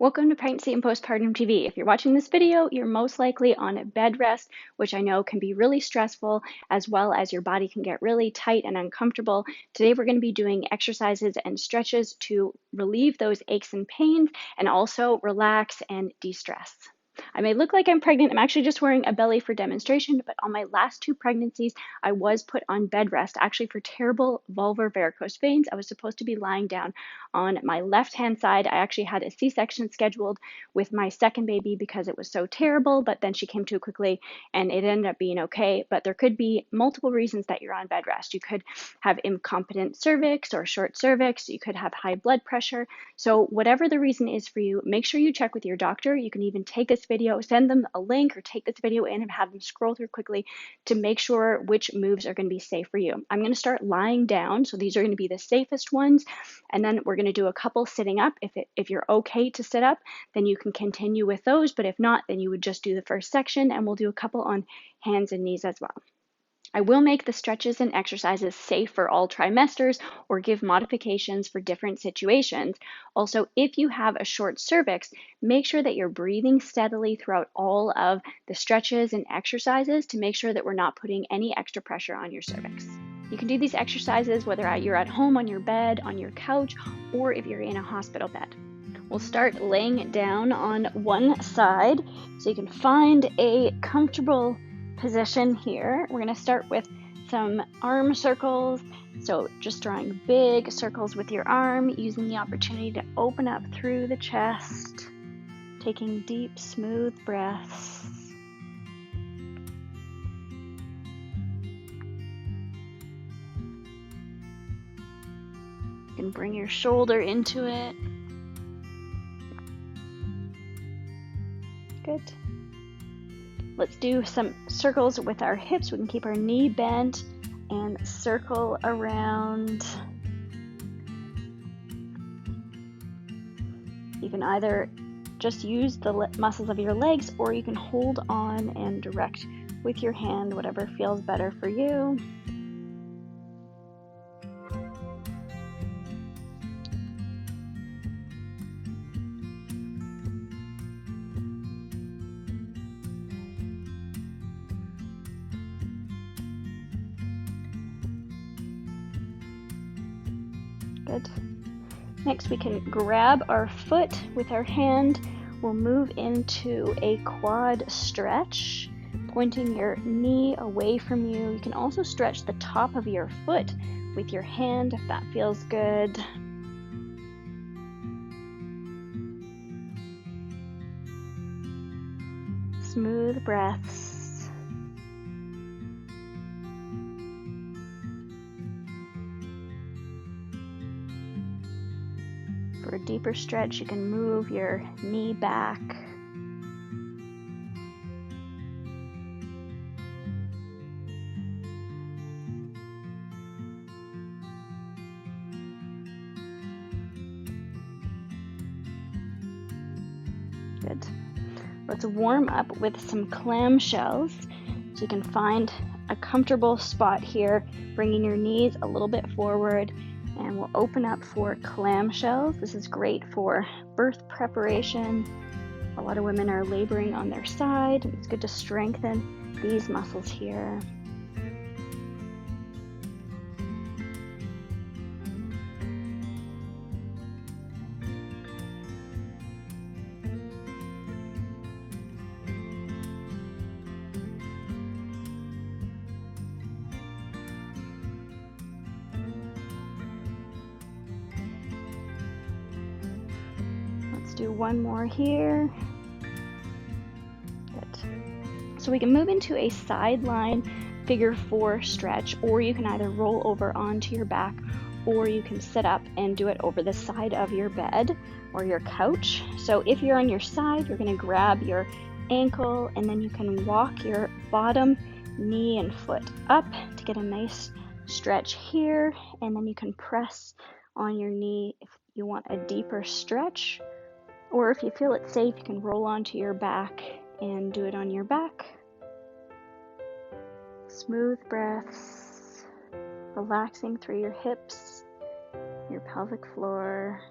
Welcome to Pregnancy and Postpartum TV. If you're watching this video, you're most likely on a bed rest, which I know can be really stressful, as well as your body can get really tight and uncomfortable. Today, we're going to be doing exercises and stretches to relieve those aches and pains and also relax and de-stress. I may look like I'm pregnant. I'm actually just wearing a belly for demonstration, but on my last two pregnancies, I was put on bed rest, actually for terrible vulvar varicose veins. I was supposed to be lying down on my left-hand side. I actually had a C-section scheduled with my second baby because it was so terrible, but then she came too quickly and it ended up being okay. But there could be multiple reasons that you're on bed rest. You could have incompetent cervix or short cervix. You could have high blood pressure. So whatever the reason is for you, make sure you check with your doctor. You can even take this video, send them a link, or take this video in and have them scroll through quickly to make sure which moves are going to be safe for you. I'm going to start lying down, so these are going to be the safest ones, and then we're going to do a couple sitting up. If you're okay to sit up, then you can continue with those, but if not, then you would just do the first section, and we'll do a couple on hands and knees as well. I will make the stretches and exercises safe for all trimesters or give modifications for different situations. Also, if you have a short cervix, make sure that you're breathing steadily throughout all of the stretches and exercises to make sure that we're not putting any extra pressure on your cervix. You can do these exercises whether you're at home on your bed, on your couch, or if you're in a hospital bed. We'll start laying down on one side so you can find a comfortable position here. We're going to start with some arm circles. So just drawing big circles with your arm, using the opportunity to open up through the chest, taking deep, smooth breaths. You can bring your shoulder into it. Good. Let's do some circles with our hips. We can keep our knee bent and circle around. You can either just use the muscles of your legs, or you can hold on and direct with your hand, whatever feels better for you. Good. Next, we can grab our foot with our hand. We'll move into a quad stretch, pointing your knee away from you. You can also stretch the top of your foot with your hand if that feels good. Smooth breaths. For a deeper stretch, you can move your knee back. Good. Let's warm up with some clam shells. So you can find a comfortable spot here, bringing your knees a little bit forward. And we'll open up for clam shells. This is great for birth preparation. A lot of women are laboring on their side. It's good to strengthen these muscles here. Do one more here. Good. So we can move into a sideline figure 4 stretch, or you can either roll over onto your back, or you can sit up and do it over the side of your bed or your couch. So if you're on your side, you're going to grab your ankle, and then you can walk your bottom knee and foot up to get a nice stretch here, and then you can press on your knee if you want a deeper stretch. Or if you feel it safe, you can roll onto your back and do it on your back. Smooth breaths, relaxing through your hips, your pelvic floor.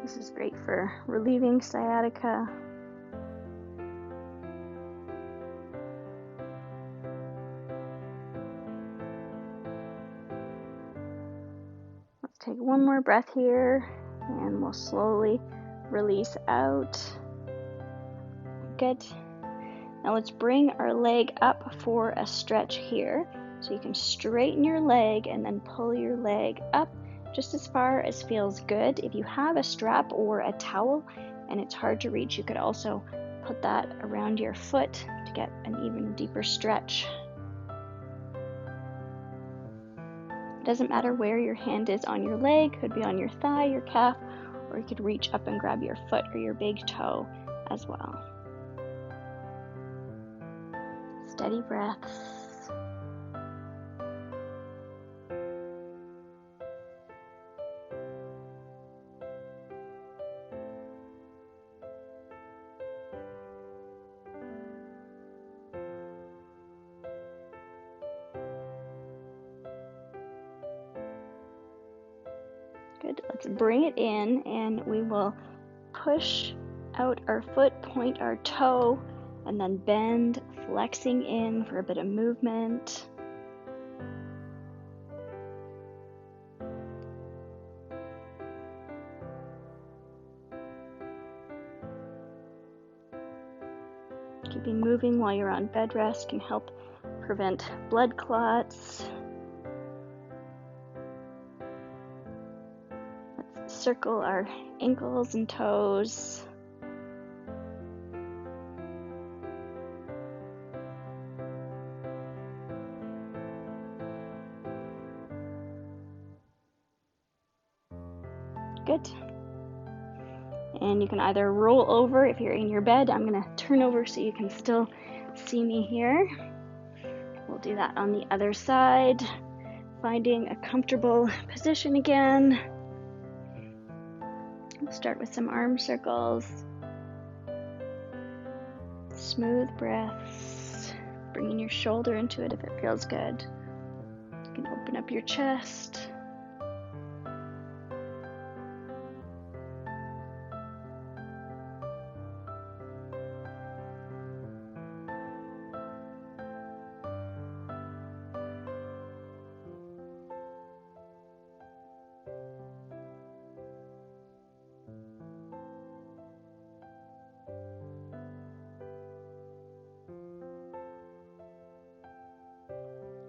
This is great for relieving sciatica. Let's take one more breath here, and we'll slowly release out. Good. Now let's bring our leg up for a stretch here. So you can straighten your leg and then pull your leg up just as far as feels good. If you have a strap or a towel and it's hard to reach, you could also put that around your foot to get an even deeper stretch. It doesn't matter where your hand is on your leg, could be on your thigh, your calf, or you could reach up and grab your foot or your big toe as well. Steady breaths. Good. Let's bring it in, and we will push out our foot, point our toe, and then bend, flexing in for a bit of movement. Keeping moving while you're on bed rest can help prevent blood clots. Let's circle our ankles and toes. Good. And you can either roll over if you're in your bed. I'm going to turn over so you can still see me here. We'll do that on the other side, finding a comfortable position again. We'll start with some arm circles. Smooth breaths, bringing your shoulder into it if it feels good. You can open up your chest.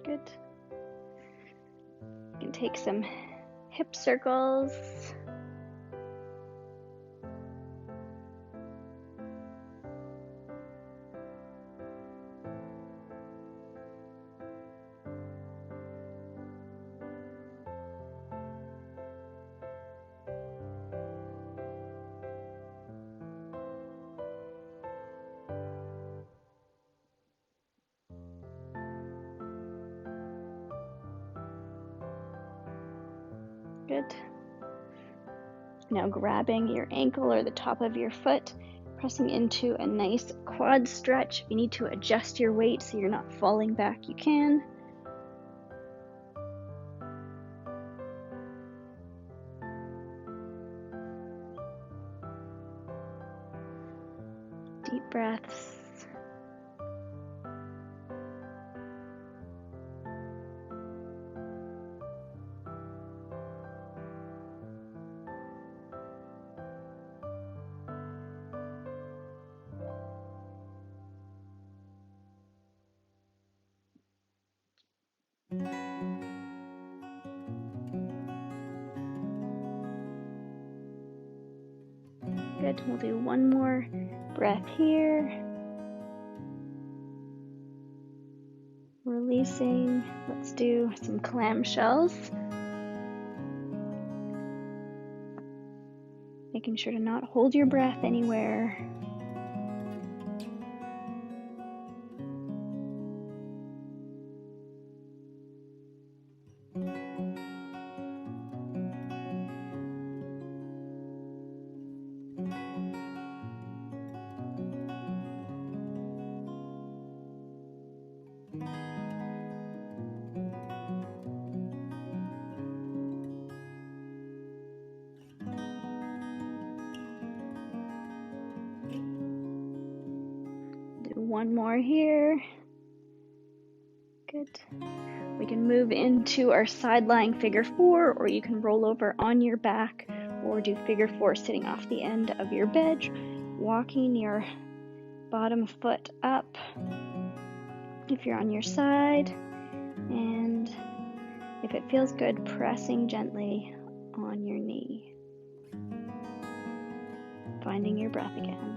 Good. You can take some hip circles. Good. Now grabbing your ankle or the top of your foot, pressing into a nice quad stretch. If you need to adjust your weight so you're not falling back, you can. Deep breaths. Good. We'll do one more breath here. Releasing. Let's do some clam shells. Making sure to not hold your breath anywhere. one more here. Good. We can move into our sideline figure 4, or you can roll over on your back or do figure 4 sitting off the end of your bed, walking your bottom foot up if you're on your side, and if it feels good, pressing gently on your knee. Finding your breath again.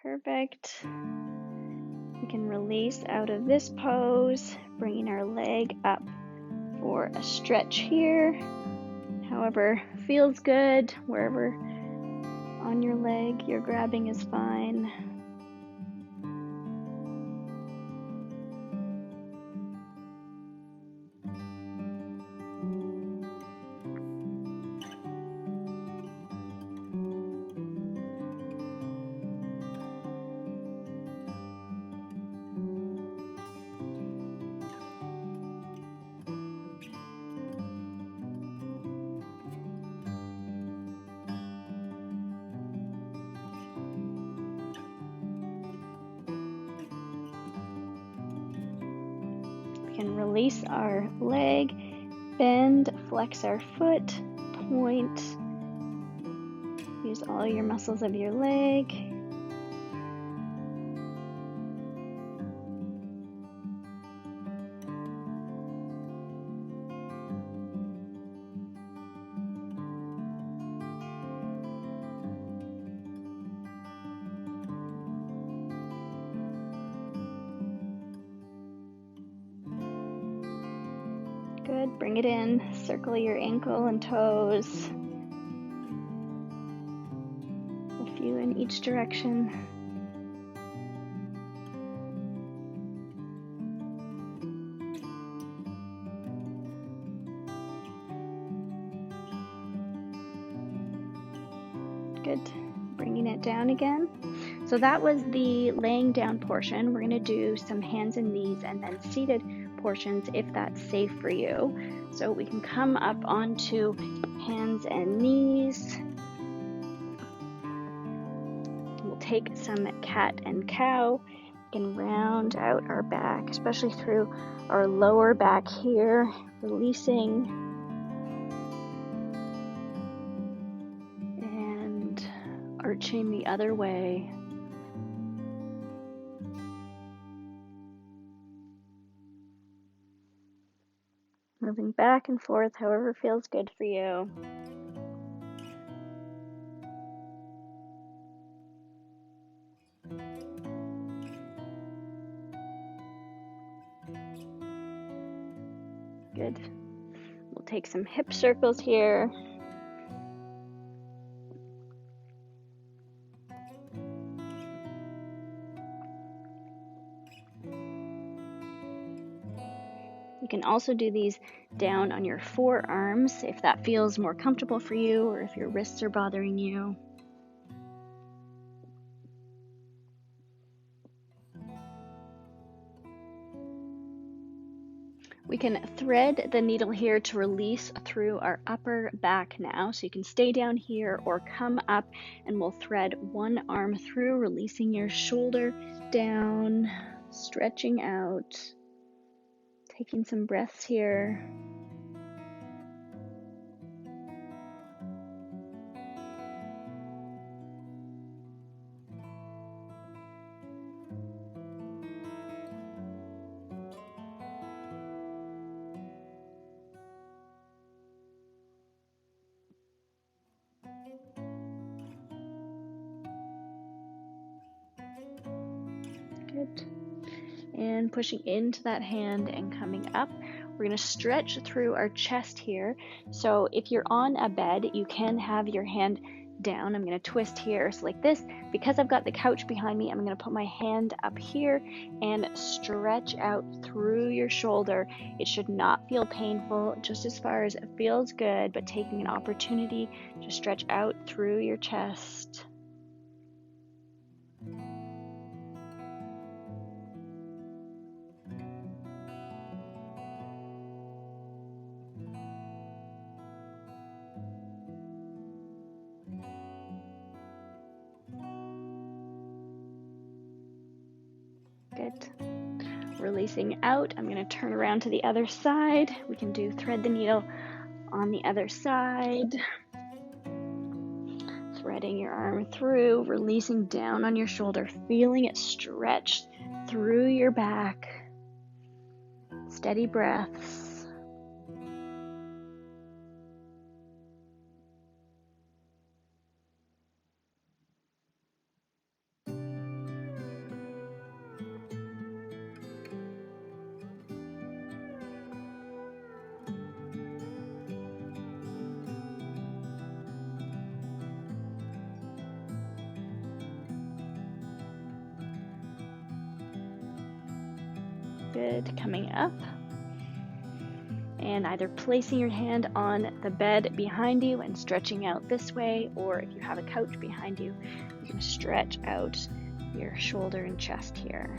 Perfect. We can release out of this pose, bringing our leg up for a stretch here. However feels good, wherever on your leg you're grabbing is fine. We can release our leg, bend, flex our foot, point. Use all your muscles of your leg. Good, bring it in, circle your ankle and toes. A few in each direction. Good, bringing it down again. So that was the laying down portion. We're going to do some hands and knees and then seated portions if that's safe for you. So we can come up onto hands and knees. We'll take some cat and cow. We can round out our back, especially through our lower back here, releasing and arching the other way. Moving back and forth, however feels good for you. Good. We'll take some hip circles here. You can also do these down on your forearms if that feels more comfortable for you or if your wrists are bothering you. We can thread the needle here to release through our upper back now. So you can stay down here or come up, and we'll thread one arm through, releasing your shoulder down, stretching out. Taking some breaths here. Good. And pushing into that hand and coming up. We're going to stretch through our chest here. So if you're on a bed, you can have your hand down. I'm going to twist here, so like this. Because I've got the couch behind me, I'm going to put my hand up here and stretch out through your shoulder. It should not feel painful, just as far as it feels good, but taking an opportunity to stretch out through your chest. Good. Releasing out. I'm going to turn around to the other side. We can do thread the needle on the other side. Threading your arm through, releasing down on your shoulder, feeling it stretch through your back. Steady breaths. Good. Coming up. And either placing your hand on the bed behind you and stretching out this way, or if you have a couch behind you, you can stretch out your shoulder and chest here.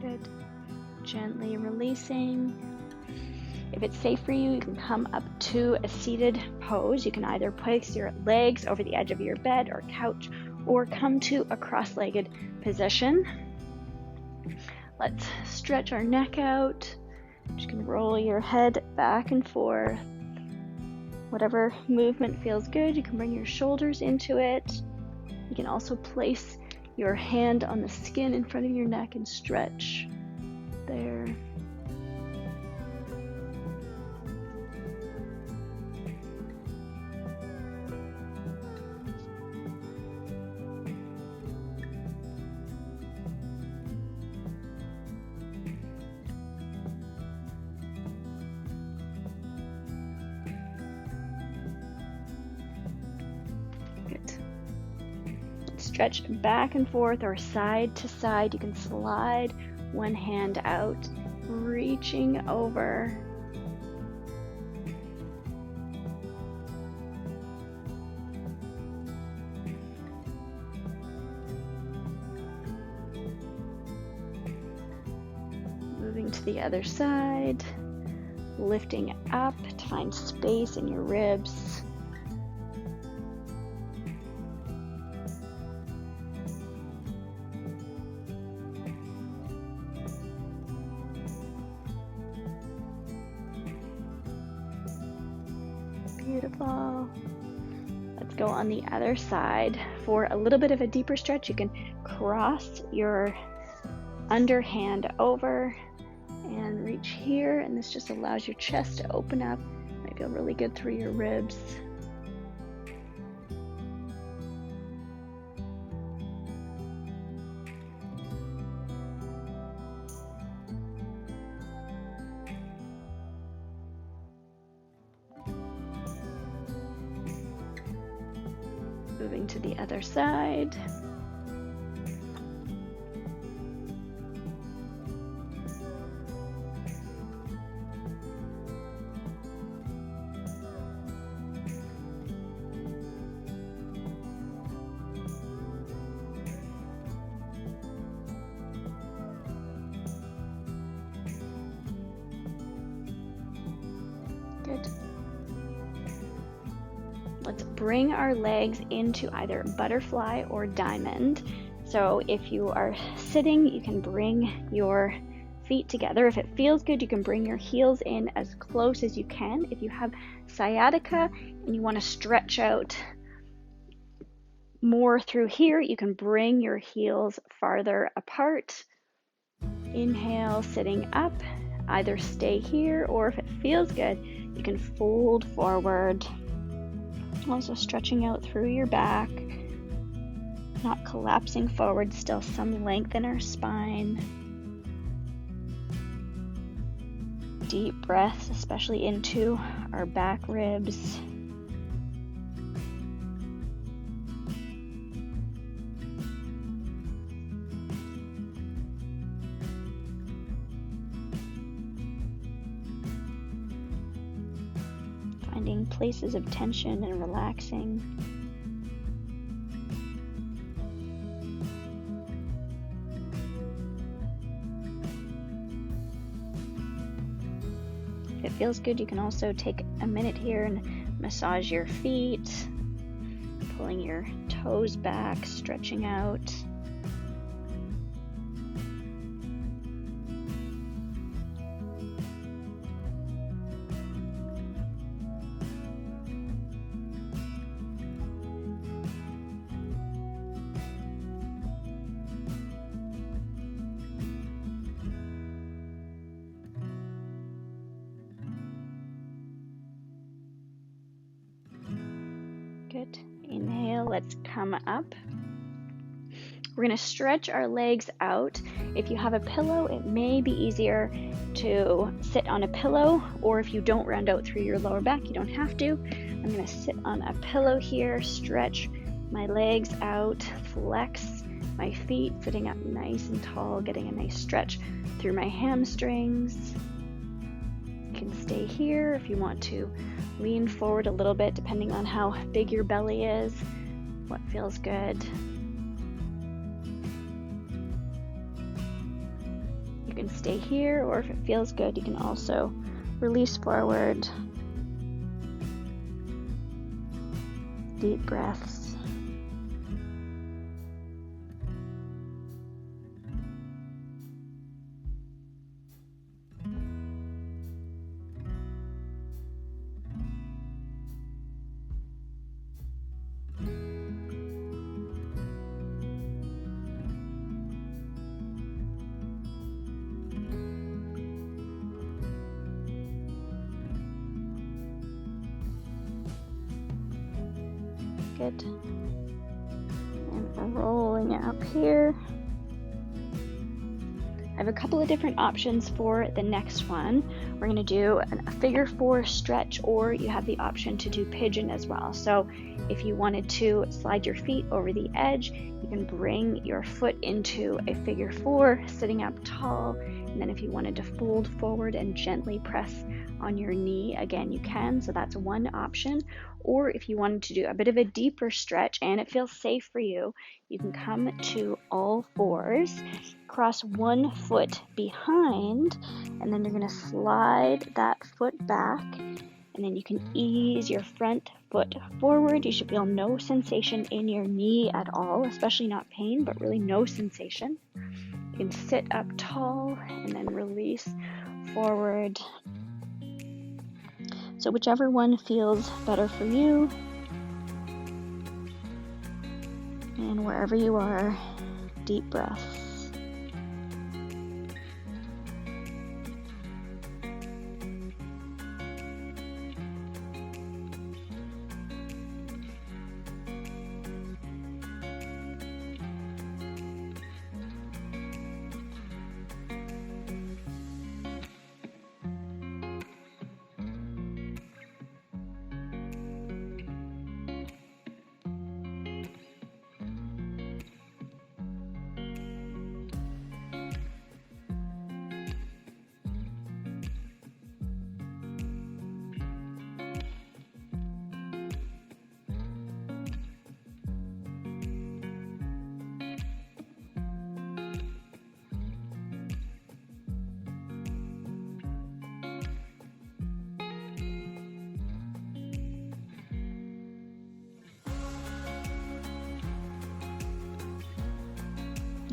Good. Gently releasing. If it's safe for you, you can come up to a seated pose. You can either place your legs over the edge of your bed or couch, or come to a cross-legged position. Let's stretch our neck out. You can roll your head back and forth. Whatever movement feels good, you can bring your shoulders into it. You can also place your hand on the skin in front of your neck and stretch there. Good. Stretch back and forth or side to side. You can slide one hand out, reaching over. Moving to the other side, lifting up to find space in your ribs. Beautiful. Let's go on the other side. For a little bit of a deeper stretch, you can cross your underhand over and reach here, and this just allows your chest to open up. Might feel really good through your ribs. Moving to the other side. Good. Let's bring our legs into either butterfly or diamond. So if you are sitting, you can bring your feet together. If it feels good, you can bring your heels in as close as you can. If you have sciatica and you want to stretch out more through here, you can bring your heels farther apart. Inhale, sitting up. Either stay here, or if it feels good, you can fold forward. Also stretching out through your back, not collapsing forward, still some length in our spine. Deep breaths, especially into our back ribs. Finding places of tension and relaxing. If it feels good, you can also take a minute here and massage your feet, pulling your toes back, stretching out. Good. Inhale, let's come up. We're going to stretch our legs out. If you have a pillow, it may be easier to sit on a pillow, or if you don't round out through your lower back, you don't have to. I'm going to sit on a pillow here, stretch my legs out, flex my feet, sitting up nice and tall, getting a nice stretch through my hamstrings. You can stay here if you want to lean forward a little bit, depending on how big your belly is, what feels good. You can stay here, or if it feels good, you can also release forward. Deep breaths. Good. And rolling it up here. I have a couple of different options for the next one. We're going to do a figure 4 stretch, or you have the option to do pigeon as well. So if you wanted to slide your feet over the edge, you can bring your foot into a figure 4, sitting up tall. And then if you wanted to fold forward and gently press on your knee, again, you can. So that's one option. Or if you wanted to do a bit of a deeper stretch and it feels safe for you, you can come to all fours, cross one foot behind, and then you're going to slide that foot back, and then you can ease your front foot forward. You should feel no sensation in your knee at all, especially not pain, but really no sensation. You can sit up tall and then release forward. So whichever one feels better for you. And wherever you are, deep breaths.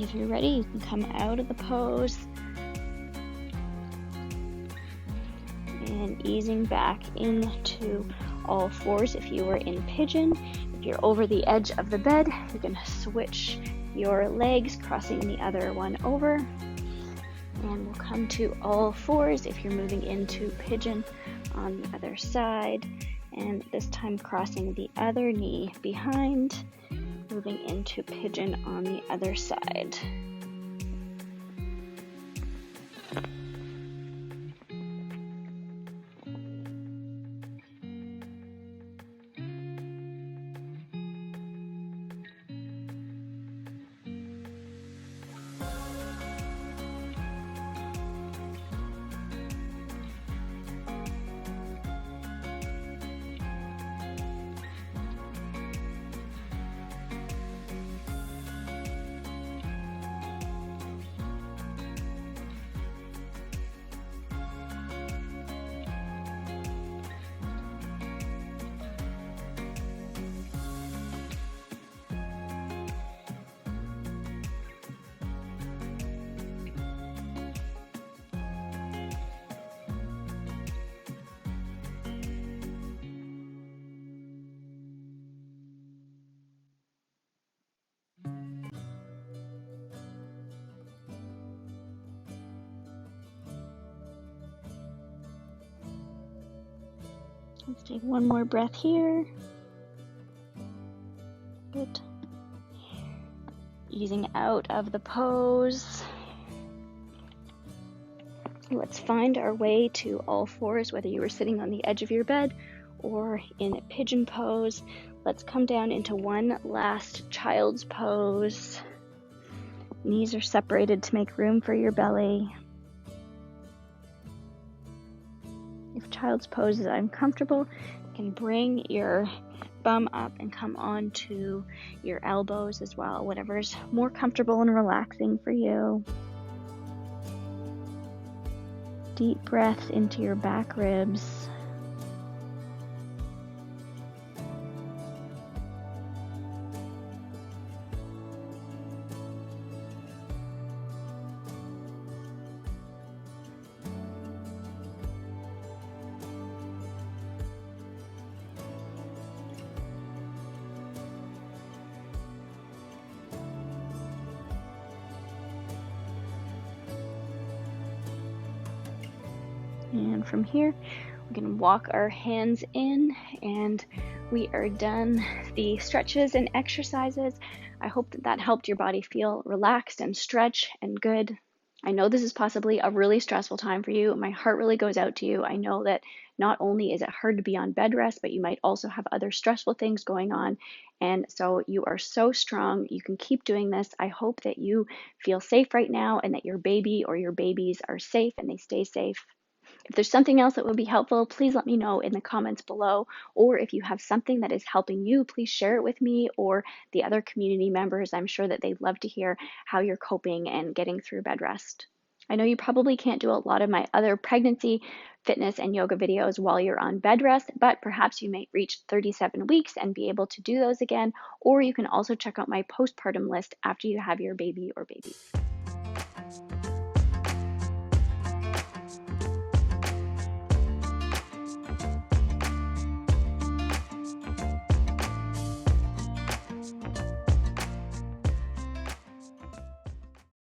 If you're ready, you can come out of the pose and easing back into all fours if you were in pigeon. If you're over the edge of the bed, you can switch your legs, crossing the other one over. And we'll come to all fours if you're moving into pigeon on the other side. And this time crossing the other knee behind, moving into pigeon on the other side. Let's take one more breath here. Good. Easing out of the pose. Let's find our way to all fours, whether you were sitting on the edge of your bed or in a pigeon pose. Let's come down into one last child's pose. Knees are separated to make room for your belly. If child's pose is uncomfortable, you can bring your bum up and come on to your elbows as well, whatever's more comfortable and relaxing for you. Deep breath into your back ribs. And from here, we're going to walk our hands in, and we are done the stretches and exercises. I hope that helped your body feel relaxed and stretch and good. I know this is possibly a really stressful time for you. My heart really goes out to you. I know that not only is it hard to be on bed rest, but you might also have other stressful things going on. And so you are so strong. You can keep doing this. I hope that you feel safe right now and that your baby or your babies are safe and they stay safe. If there's something else that would be helpful, please let me know in the comments below. Or if you have something that is helping you, please share it with me or the other community members. I'm sure that they'd love to hear how you're coping and getting through bed rest. I know you probably can't do a lot of my other pregnancy, fitness, and yoga videos while you're on bed rest, but perhaps you might reach 37 weeks and be able to do those again. Or you can also check out my postpartum list after you have your baby or babies.